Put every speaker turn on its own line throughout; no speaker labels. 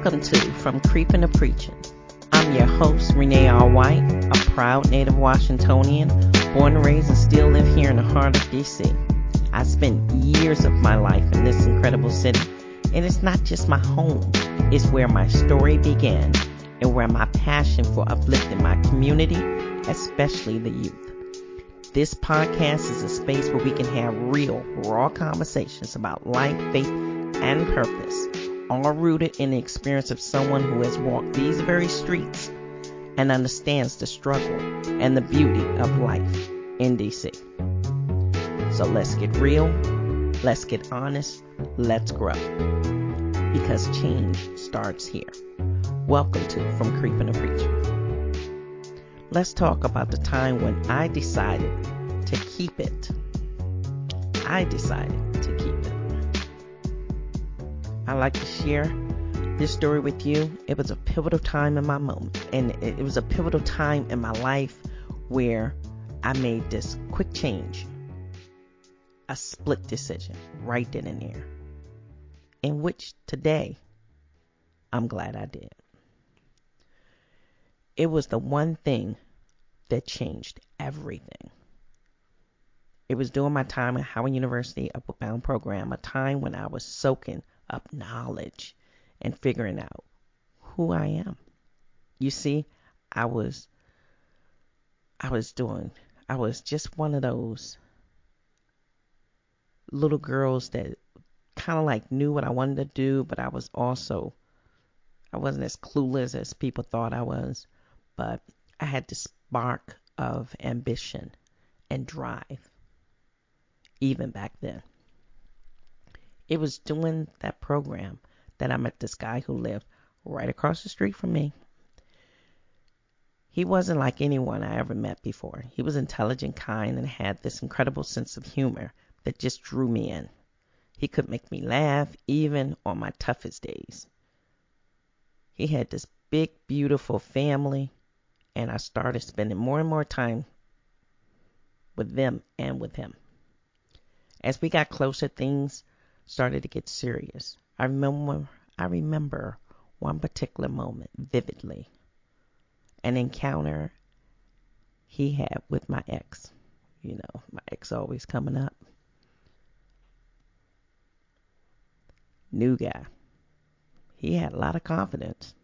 Welcome to From Creeping to Preaching. I'm your host, Renee R. White, a proud native Washingtonian, born and raised and still live here in the heart of D.C. I spent years of my life in this incredible city, and it's not just my home, it's where my story began and where my passion for uplifting my community, especially the youth. This podcast is a space where we can have real, raw conversations about life, faith, and purpose, all rooted in the experience of someone who has walked these very streets and understands the struggle and the beauty of life in DC. So let's get real, let's get honest, let's grow, because change starts here. Welcome to From Creeping to Preaching. Let's talk about the time when I decided to keep it. I like to share this story with you. It was a pivotal time in my moment, and it was a pivotal time in my life where I made this quick change, a split decision right then and there, in which today I'm glad I did. It was the one thing that changed everything. It was during my time at Howard University Upward Bound program, a time when I was soaking up knowledge and figuring out who I am. You see, I was just one of those little girls that kind of like knew what I wanted to do, but I wasn't as clueless as people thought I was, but I had this spark of ambition and drive even back then. It was during that program that I met this guy who lived right across the street from me. He wasn't like anyone I ever met before. He was intelligent, kind, and had this incredible sense of humor that just drew me in. He could make me laugh even on my toughest days. He had this big, beautiful family, and I started spending more and more time with them and with him. As we got closer, things started to get serious. I remember one particular moment vividly, an encounter he had with my ex. You know, my ex always coming up. New guy. He had a lot of confidence.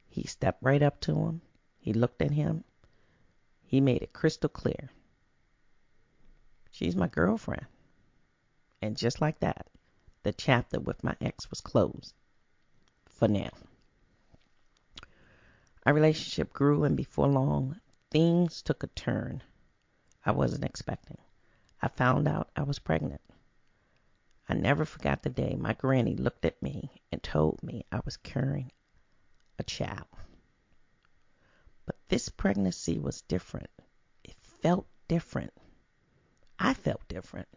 He stepped right up to him. He looked at him. He made it crystal clear. She's my girlfriend. And just like that, the chapter with my ex was closed. For now. Our relationship grew, and before long, things took a turn I wasn't expecting. I found out I was pregnant. I never forgot the day my granny looked at me and told me I was carrying a child. But this pregnancy was different. It felt different. I felt different.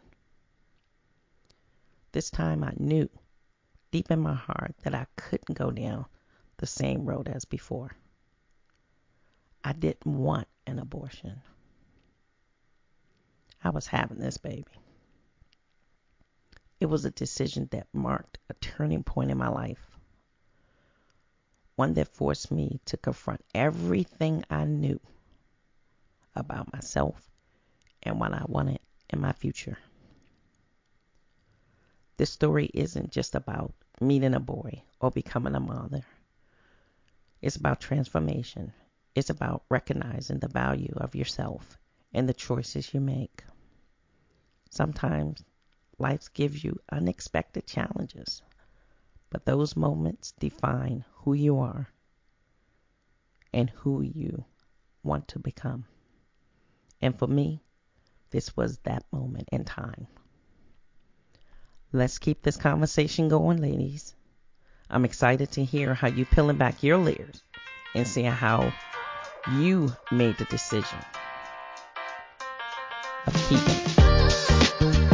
This time I knew deep in my heart that I couldn't go down the same road as before. I didn't want an abortion. I was having this baby. It was a decision that marked a turning point in my life. One that forced me to confront everything I knew about myself and what I wanted in my future. This story isn't just about meeting a boy or becoming a mother. It's about transformation. It's about recognizing the value of yourself and the choices you make. Sometimes life gives you unexpected challenges, but those moments define who you are and who you want to become. And for me, this was that moment in time. Let's keep this conversation going, ladies. I'm excited to hear how you peeling back your layers and seeing how you made the decision of keeping.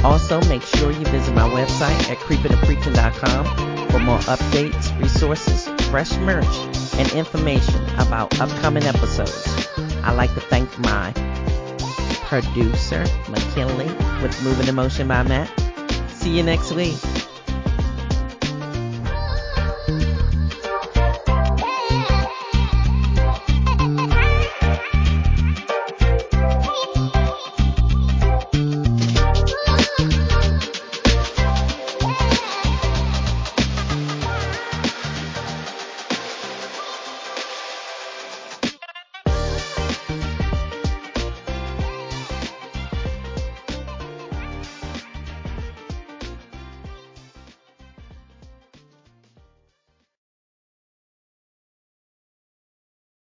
Also, make sure you visit my website at creepingandpreaching.com for more updates, resources, fresh merch, and information about upcoming episodes. I'd like to thank my producer, McKinley, with Moving Emotion by Matt. See you next week.